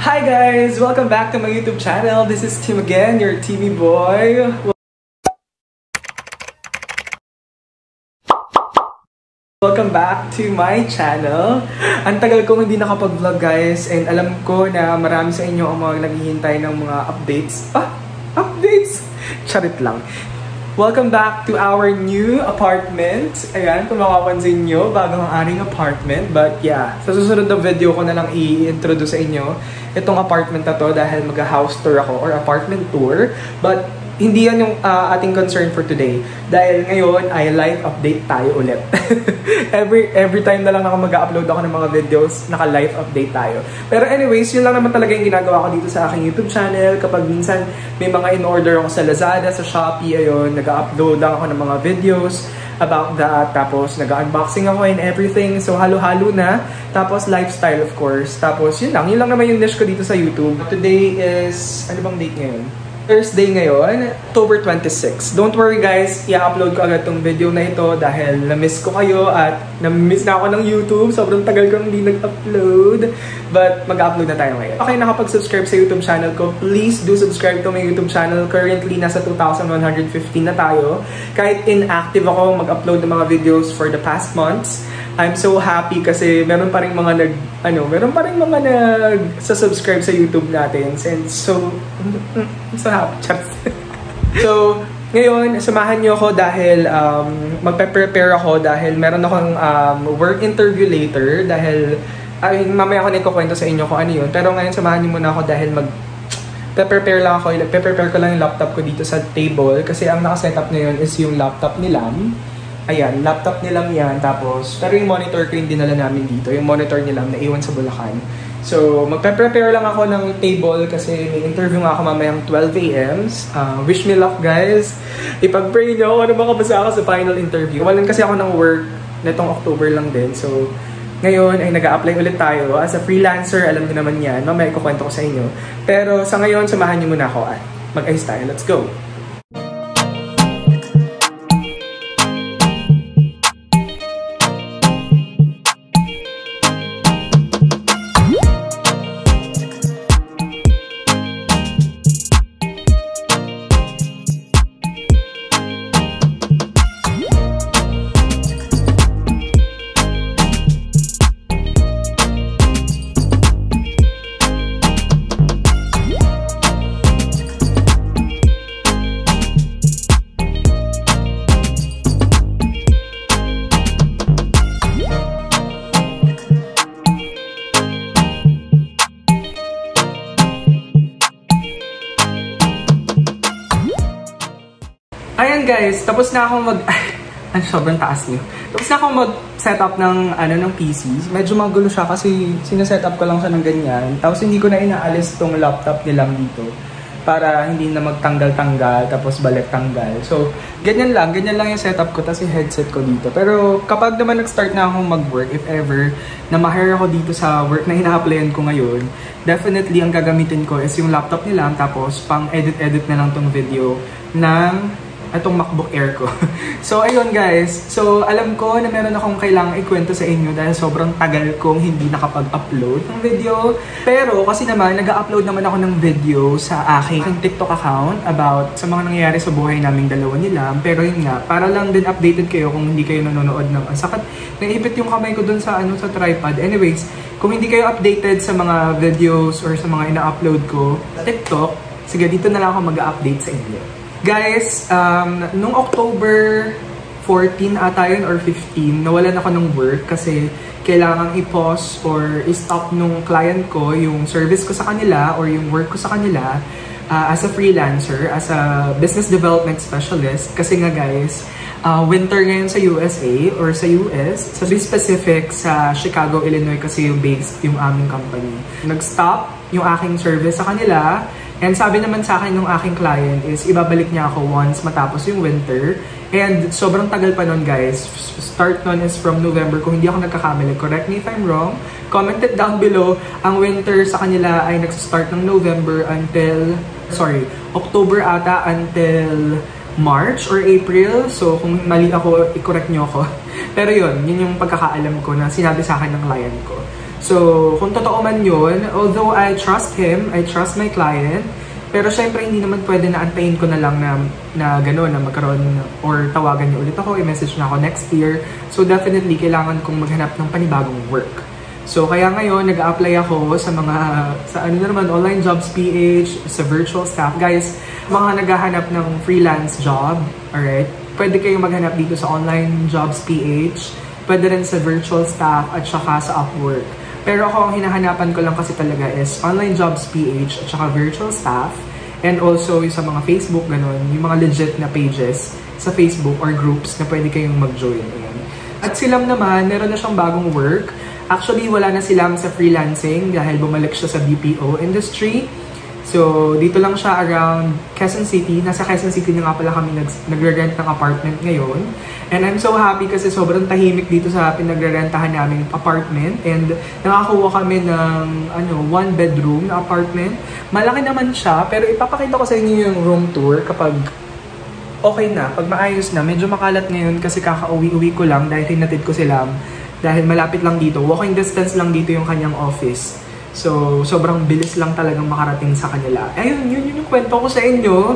Hi guys! Welcome back to my YouTube channel. This is Tim again, your TV boy. Welcome back to my channel. Ang tagal kong hindi nakapag-vlog guys, and alam ko na marami sa inyo ang mga naghihintay ng mga updates. Updates! Charit lang. Welcome back to our new apartment. Ayan, kung makapansin nyo, bagong ang aring apartment. But yeah, sa susunod na video ko na lang i-introduce sa inyo itong apartment na to dahil mag-house tour ako or apartment tour. But hindi yan yung ating concern for today. Dahil ngayon ay live update tayo ulit. every time na lang ako mag-upload ako ng mga videos, naka-live update tayo. Pero anyways, yun lang naman talaga yung ginagawa ko dito sa aking YouTube channel. Kapag minsan may mga in-order ako sa Lazada, sa Shopee, ayun, nag-upload lang ako ng mga videos about that. Tapos nag-unboxing ako and everything. So halo-halo na. Tapos lifestyle of course. Tapos yun lang naman yung niche ko dito sa YouTube. Today is, ano bang date ngayon? Thursday ngayon, October 26. Don't worry guys, i-upload ko agad tong video na ito dahil na-miss ko kayo at na-miss na ako ng YouTube. Sobrang tagal ko hindi nag-upload. But mag-upload na tayo ngayon. Okay, nakapag-subscribe sa YouTube channel ko, please do subscribe to my YouTube channel. Currently, nasa 2,115 na tayo. Kahit inactive ako mag-upload ng mga videos for the past months, I'm so happy kasi meron pa rin mga nag-subscribe sa YouTube natin. And so, I'm so happy. So, ngayon, samahan niyo ako dahil magpe-prepare ako dahil meron akong work interview later dahil mamaya ako nagkukwento sa inyo kung ano yun. Pero ngayon, samahan niyo muna ako dahil prepare ko lang yung laptop ko dito sa table kasi ang naka-setup ngayon is yung laptop ni Lam. Ayan, laptop nilang yan. Tapos, pero yung monitor ko yung dinala namin dito. Yung monitor nilang naiwan sa Bulacan. So, magpe-prepare lang ako ng table kasi may interview nga ako mamayang 12 a.m. Wish me luck, guys. Ipag-pray nyo ako na makapasa ako sa final interview. Walan kasi ako ng work netong October lang din. So, ngayon ay nag-a-apply ulit tayo. As a freelancer, alam niyo naman yan. Mamaya ikukwento ko sa inyo. Pero sa ngayon, samahan niyo muna ako. Mag-ayos tayo. Let's go! Ayan guys, tapos na akong sobrang taas niyo. Tapos na akong mag-setup ng PC. Medyo magulo siya kasi sinesetup ko lang siya ng ganyan. Tapos hindi ko na inaalis tong laptop nilang dito para hindi na magtanggal-tanggal tapos balik-tanggal. So, ganyan lang yung setup ko tapos yung headset ko dito. Pero kapag naman nag-start na akong mag-work, if ever na ma-hire ako dito sa work na ina-applyan ko ngayon, definitely ang gagamitin ko is yung laptop nila tapos pang edit-edit na lang tong video ng itong MacBook Air ko. So, ayun guys. So, alam ko na meron akong kailangang ikwento sa inyo dahil sobrang tagal kong hindi nakapag-upload ng video. Pero, kasi naman, nag-upload naman ako ng video sa aking TikTok account about sa mga nangyayari sa buhay naming dalawa nila. Pero yun nga, para lang din updated kayo kung hindi kayo nanonood ng sakit. Naipit yung kamay ko dun sa, sa tripod. Anyways, kung hindi kayo updated sa mga videos or sa mga ina-upload ko sa TikTok, sige, dito na lang ako mag-update sa inyo. Guys, nung October 14 ata yun or 15, nawalan ako ng work kasi kailangan i-pause or i-stop nung client ko yung service ko sa kanila or yung work ko sa kanila as a freelancer, as a business development specialist. Kasi nga guys, winter ngayon sa USA or sa US, to be specific, sa Chicago, Illinois kasi yung based yung aming company. Nag-stop yung aking service sa kanila. And sabi naman sa akin ng aking client is ibabalik niya ako once matapos yung winter. And sobrang tagal pa nun guys. Start nun is from November. Kung hindi ako nagkakamali, correct me if I'm wrong. Comment it down below. Ang winter sa kanila ay nagsa-start ng November until, October ata until March or April. So kung mali ako, i-correct nyo ako. Pero yun yung pagkakaalam ko na sinabi sa akin ng client ko. So, kung totoo man yun, although I trust him, I trust my client, pero syempre hindi naman pwede na antayin ko na lang na gano'n, na magkaroon or tawagan niyo ulit ako, i-message na ako next year. So, definitely, kailangan kong maghanap ng panibagong work. So, kaya ngayon, nag-a-apply ako sa online jobs PH, sa virtual staff. Guys, mga naghahanap ng freelance job, alright? Pwede kayong maghanap dito sa online jobs PH, pwede rin sa virtual staff at saka sa Upwork. Pero ako, ang hinahanapan ko lang kasi talaga is online jobs PH at saka virtual staff. And also, yung sa mga Facebook, ganun, yung mga legit na pages sa Facebook or groups na pwede kayong mag-join. Ayan. At Silam naman, meron na siyang bagong work. Actually, wala na Silam sa freelancing dahil bumalik siya sa BPO industry. So, dito lang siya around Quezon City. Nasa Quezon City na nga pala kami nagre-rent ng apartment ngayon. And I'm so happy kasi sobrang tahimik dito sa pinagre-rentahan naming apartment. And nakakuha kami ng 1 bedroom na apartment. Malaki naman siya, pero ipapakita ko sa inyo yung room tour kapag okay na, pag maayos na. Medyo makalat ngayon kasi kakauwi-uwi ko lang dahil hinatid ko sila. Dahil malapit lang dito. Walking distance lang dito yung kanyang office. So, sobrang bilis lang talagang makarating sa kanila. Ayun, yun yung kwento ko sa inyo.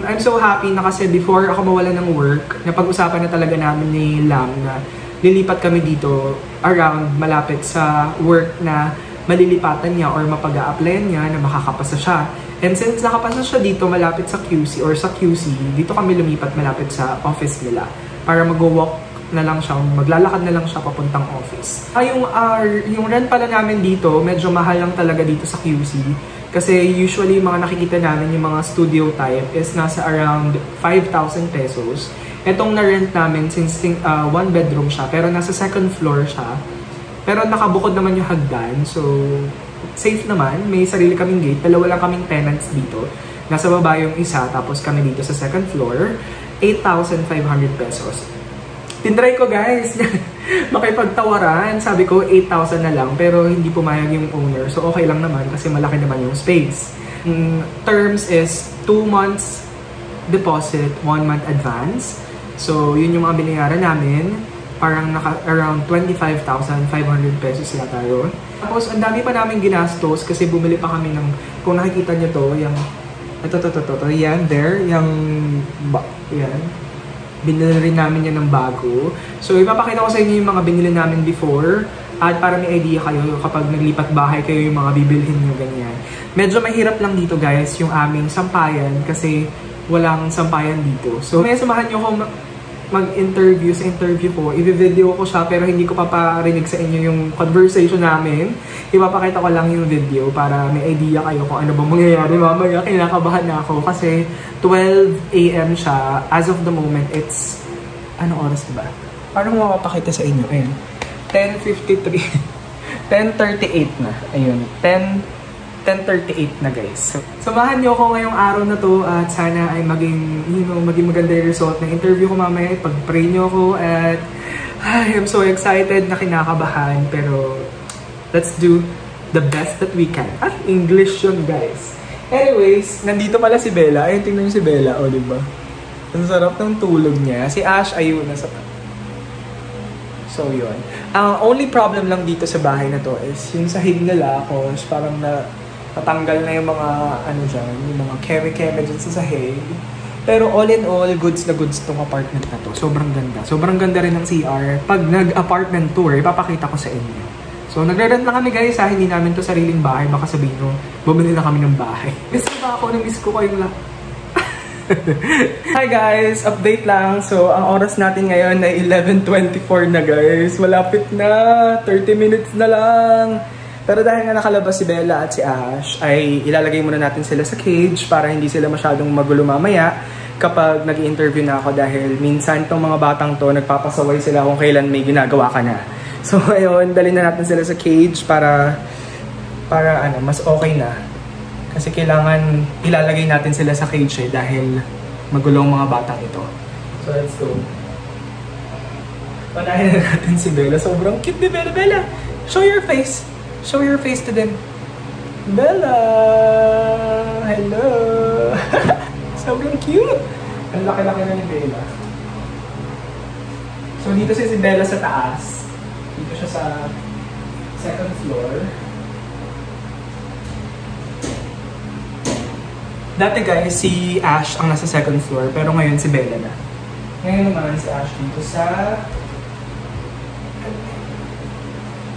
I'm so happy na kasi before ako mawala ng work, napag-usapan na talaga namin ni Lam na lilipat kami dito around malapit sa work na malilipatan niya or mapag-a-applyan niya na makakapasa siya. And since nakapasa siya dito malapit sa QC or sa QC, dito kami lumipat malapit sa office nila para mag-walk na lang siya, maglalakad na lang siya papuntang office. Yung rent pala namin dito, medyo mahal lang talaga dito sa QC. Kasi usually mga nakikita namin yung mga studio type is nasa around 5,000 pesos. Itong na-rent namin since 1 bedroom siya, pero nasa 2nd floor siya. Pero nakabukod naman yung hagdan, so safe naman. May sarili kaming gate, dalawa lang kaming tenants dito. Nasa baba yung isa, tapos kami dito sa 2nd floor. 8,500 pesos. Tinry ko guys, makipagtawaran. Sabi ko 8,000 na lang pero hindi pumayag yung owner. So okay lang naman kasi malaki naman yung space. Terms is 2 months deposit, 1 month advance. So yun yung mga binayaran namin. Parang around 25,500 pesos yata yun. Tapos ang dami pa namin ginastos kasi bumili pa kami ng, kung nakikita nyo to, yung, yan, there, yan. Binili rin namin yan ng bago. So, ipapakita ko sa inyo yung mga binili namin before. At para may idea kayo kapag naglipat bahay kayo yung mga bibilhin nyo ganyan. Medyo mahirap lang dito guys yung aming sampayan kasi walang sampayan dito. So, may samahan nyo kung mag-interview sa interview ko. I-video ko siya pero hindi ko paparinig sa inyo yung conversation namin. Ipapakita ko lang yung video para may idea kayo kung ano bang mangyayari. Mamaya kinakabahan na ako kasi 12 AM siya. As of the moment, it's... Anong oras ba? Parang mapapakita sa inyo. Ayun. 10:53. 10:38 na. Ayun. 10:38 na guys. So, samahan niyo ako ngayong araw na to at sana ay maging maganda yung result ng interview ko mamaya. Pag-pray niyo ako at I'm so excited na kinakabahan pero let's do the best that we can. English yun guys. Anyways, nandito pala si Bella. Ayun, tingnan niyo si Bella. O, diba? Ang sarap ng tulog niya. Si Ash, ayun, nasa... So, yun. Ang only problem lang dito sa bahay na to is yung sahig nila, cause parang natanggal na yung mga, yung mga keme-keme dyan sa sahig. Pero all in all, goods na goods tong apartment na to. Sobrang ganda. Sobrang ganda rin ng CR. Pag nag-apartment tour, ipapakita ko sa inyo. So, nagre-rent na kami guys, hindi namin to sariling bahay. Baka sabihin nyo, bumili na kami ng bahay. Miss na ako, namiss ko kayong lahat. Hi guys! Update lang. So, ang oras natin ngayon ay 11:24 na guys. Malapit na! 30 minutes na lang! Pero dahil nga nakalabas si Bella at si Ash, ay ilalagay muna natin sila sa cage para hindi sila masyadong magulo mamaya kapag nag-interview na ako dahil minsan tong mga batang to nagpapasaway sila kung kailan may ginagawa ka na. So, ayun, dalhin na natin sila sa cage para mas okay na. Kasi kailangan ilalagay natin sila sa cage dahil magulong mga batang ito. So let's go. Panahin na natin si Bella. Sobrang cute ni Bella. Bella, show your face. Show your face to them. Bella! Hello! Sobrang cute! Ang laki-laki na ni Bella. So dito si Bella sa taas. Dito siya sa second floor. Dati guys, si Ash ang nasa second floor, pero ngayon si Bella na. Ngayon naman si Ash dito sa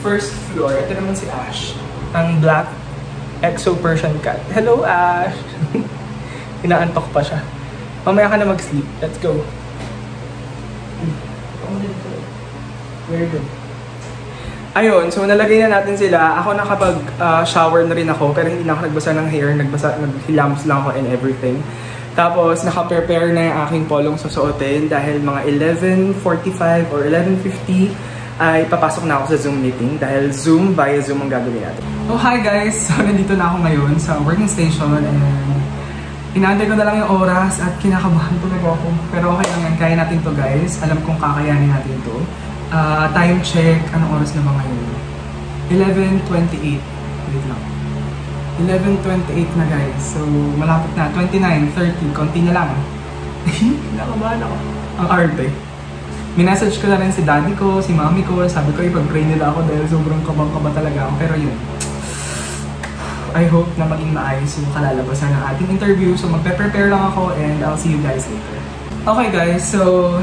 first floor. Ito naman si Ash, ang black Exo Persian cat. Hello Ash! Inaantok pa siya. Mamaya ka na mag-sleep. Let's go. Very good. Ayun, so nalagay na natin sila. Ako nakapag-shower na rin ako, pero hindi na ako nagbasa ng hair, naghilams lang ako and everything. Tapos naka-prepare na yung aking polong susuotin dahil mga 11:45 or 11:50 ay papasok na ako sa Zoom meeting dahil via Zoom ang gagawin natin. Oh hi guys! So nandito na ako ngayon sa working station and inaantay ko na lang yung oras at kinakabahan talaga ako. Pero okay lang yan, kaya natin to guys. Alam kong kakayanin natin to. Time check, anong oras na ba ngayon? 11:28. Wait lang. 11:28 na guys. So malapit na. 29:30. Konti na lang. Kinakabahan ako. Ang arte. Minessage ko na rin si daddy ko, si mommy ko. Sabi ko ipag-pray nila ako dahil sobrang kabang-kaba talaga ako. Pero yun. I hope na maging maayos yung kalalabasan ng ating interview. So magpe-prepare lang ako and I'll see you guys later. Okay guys, so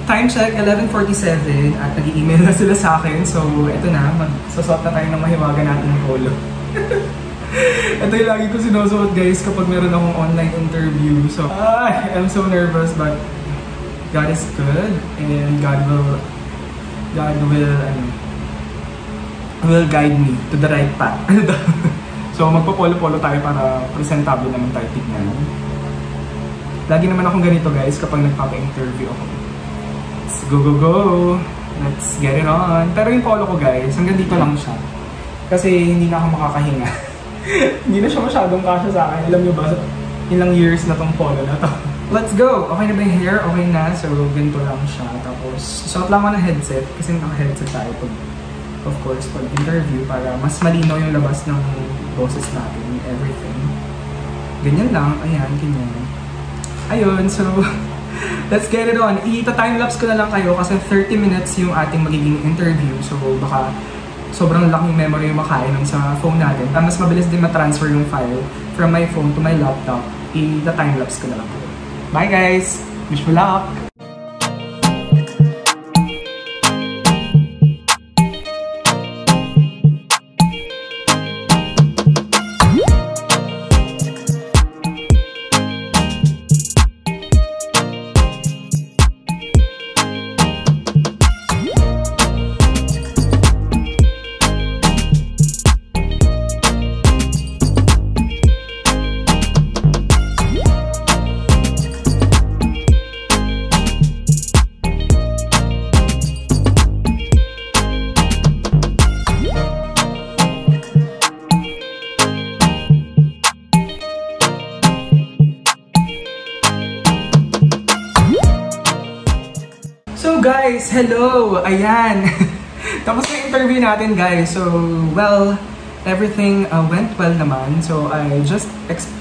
time check, 11:47 at nag-i-email na sila sa akin. So eto na, magsusot na tayo ng mahiwaga natin ng polo. Ito yung lagi ko sinusuot guys kapag meron akong online interview. So I'm so nervous but God is good and God will guide me to the right path. So magpo-polo-polo tayo para presentable naman tayo tignan. Lagi naman akong ganito guys kapag nagpapa-interview ako. Let's go! Let's get it on! Pero yung polo ko guys, hanggang dito lang siya. Kasi hindi na ako makakahinga. Hindi na siya masyadong kasya sa akin. Alam nyo ba, ilang years na tong polo na to. Let's go! Okay na ba yung hair? Okay na. So ganito lang siya. Tapos suot lang ako ng headset kasi naka-headset tayo pag of course, pag-interview para mas malinaw yung labas ng boses natin and everything. Ganyan lang. Ayan, ganyan. Ayun, so let's get it on. Ita-timelapse ko na lang kayo kasi 30 minutes yung ating magiging interview. So baka sobrang laking memory yung makain sa phone natin. Mas mabilis din ma-transfer yung file from my phone to my laptop. Ita-timelapse ko na lang kayo. Bye guys! Wish me luck! Guys, hello! Ayan! Tapos na interview natin guys. So, well, everything went well naman. So, I just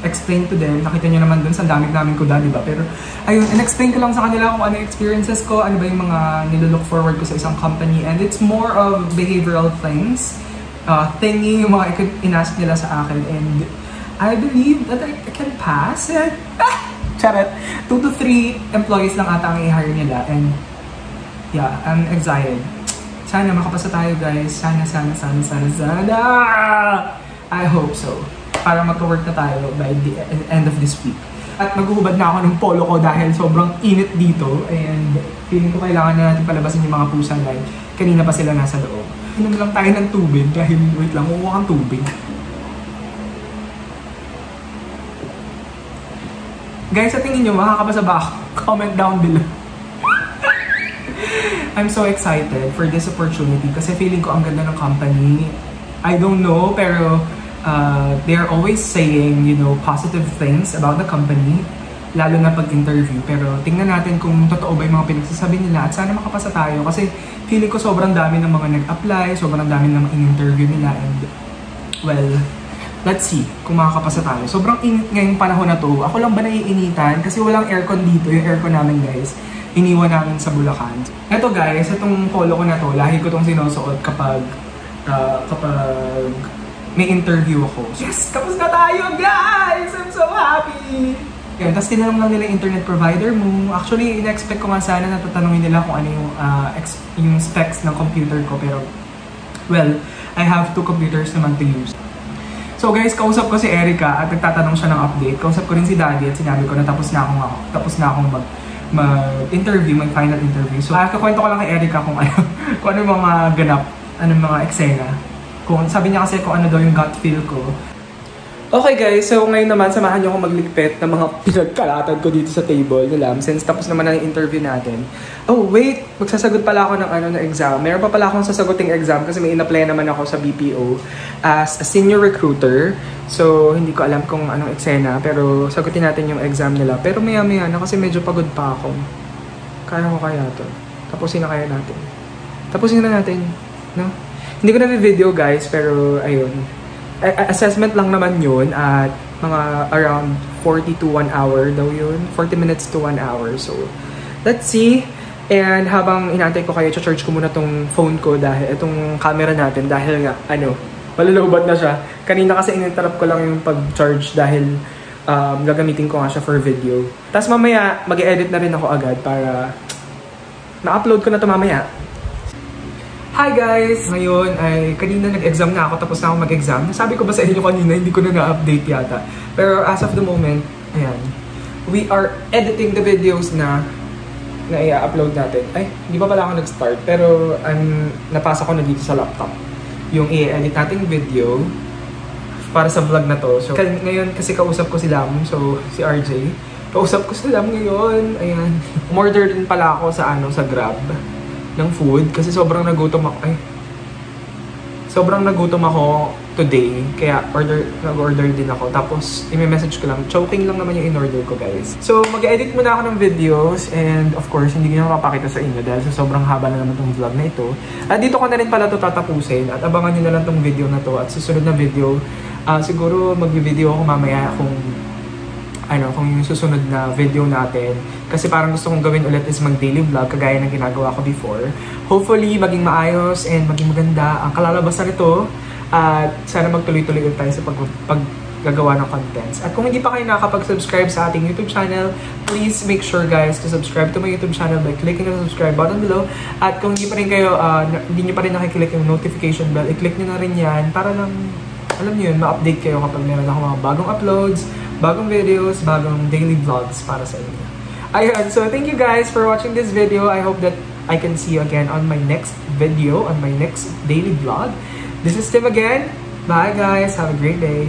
explained to them. Nakita nyo naman dun sa daming ko diba? Pero, ayun, in-explain ko lang sa kanila kung ano yung experiences ko, ano ba yung mga nilolook forward ko sa isang company. And it's more of behavioral things. Thingy yung mga in-ask nila sa akin. And I believe that I can pass it. Charot! 2 to 3 employees lang ata ang i-hire nila. And yeah, I'm excited. Sana makapasa tayo guys. Sana. I hope so. Para magka-work na tayo by the end of this week. At maghuhubad na ako ng polo ko dahil sobrang init dito. And feeling ko kailangan na natin palabasin yung mga pusa like kanina pa sila nasa loob. Inom lang tayo ng tubig dahil wait lang, kukuha kang tubig. Guys, sa tingin nyo, makakapasa ba ako? Comment down below. I'm so excited for this opportunity kasi feeling ko ang ganda ng company. I don't know, pero they're always saying, you know, positive things about the company, lalo na pag-interview. Pero tingnan natin kung totoo ba yung mga pinagsasabi nila at sana makapasa tayo kasi feeling ko sobrang dami ng mga nag-apply, sobrang dami ng in-interview nila and well, let's see kung makakapasa tayo. Sobrang init ngayong panahon na to. Ako lang ba naiinitan kasi walang aircon dito, yung aircon namin guys. Iniwan namin sa Bulacan. Eto guys, itong polo ko na to, lahi ko itong sinusuot kapag kapag may interview ako. Yes! Tapos na tayo, guys! I'm so happy! Yun, tapos tinanong lang nila yung internet provider mo. Actually, in-expect ko nga sana na tatanungin nila kung ano yung specs ng computer ko. Pero, well, I have 2 computers naman to use. So guys, kausap ko si Erica at nagtatanong siya ng update. Kausap ko rin si Daddy at sinabi ko na tapos na akong mag-interview, mag-final interview. So, kakwento ko lang kay Erica kung ano mga ganap, anong mga eksena. Sabi niya kasi kung ano daw yung gut feel ko. Okay guys, so ngayon naman samahan niyo akong magligpit ng mga pinagkalatan ko dito sa table nila since tapos naman na yung interview natin. Oh wait, magsasagot pala ako ng exam. Meron pa pala akong sasaguting exam kasi may in-apply naman ako sa BPO as a senior recruiter. So hindi ko alam kung anong eksena pero sagutin natin yung exam nila. Pero maya-maya na kasi medyo pagod pa ako. Kaya ko kaya to. Tapusin na kaya natin. Tapusin na natin, no? Hindi ko na-video guys, pero ayun. Assessment lang naman yun at mga around 40 to 1 hour daw yun. 40 minutes to 1 hour. So, let's see. And habang inaantay ko kayo, charge ko muna tong phone ko dahil itong camera natin dahil nga, malulobot na siya. Kanina kasi ininterrupt ko lang yung pag-charge dahil gagamitin ko nga siya for video. Tapos mamaya, mag-edit na rin ako agad para ma-upload ko na ito mamaya. Hi guys! Ngayon ay kanina nag-exam na ako tapos na ako mag-exam. Sabi ko ba sa inyo kanina, hindi ko na na-update yata. Pero as of the moment, ayan. We are editing the videos na i-upload natin. Ay, hindi pa pala ako nag-start. Pero napasa ko na dito sa laptop. Yung i-edit nating video para sa vlog na to. So, ngayon kasi kausap ko si Lam. So, si RJ. Kausap ko si Lam ngayon. Ayan. Umorder din pala ako sa Grab ng food kasi sobrang nagutom ako today kaya nag-order din ako tapos i-message ko lang, choking lang naman yung in-order ko guys. So mag-edit muna ako ng videos and of course hindi ko na mapapakita sa inyo dahil sa sobrang haba na naman tong vlog na ito at dito ko na rin pala ito tatapusin at abangan nyo na lang tong video na to at susunod na video siguro mag-video ako mamaya kung yung susunod na video natin. Kasi parang gusto kong gawin ulit is mag-daily vlog kagaya ng ginagawa ko before. Hopefully, maging maayos and maging maganda ang kalalabasan nito. At sana magtuloy-tuloy ulit tayo sa paggagawa ng contents. At kung hindi pa kayo nakakapag-subscribe sa ating YouTube channel, please make sure guys to subscribe to my YouTube channel by clicking the subscribe button below. At kung hindi pa rin kayo, hindi nyo pa rin nakiklik yung notification bell, i-click nyo na rin yan para lang, alam nyo yun, ma-update kayo kapag meron ako mga bagong uploads, bagong videos, bagong daily vlogs para sa inyo. Ayun, so thank you guys for watching this video. I hope that I can see you again on my next video, on my next daily vlog. This is Tim again. Bye guys, have a great day.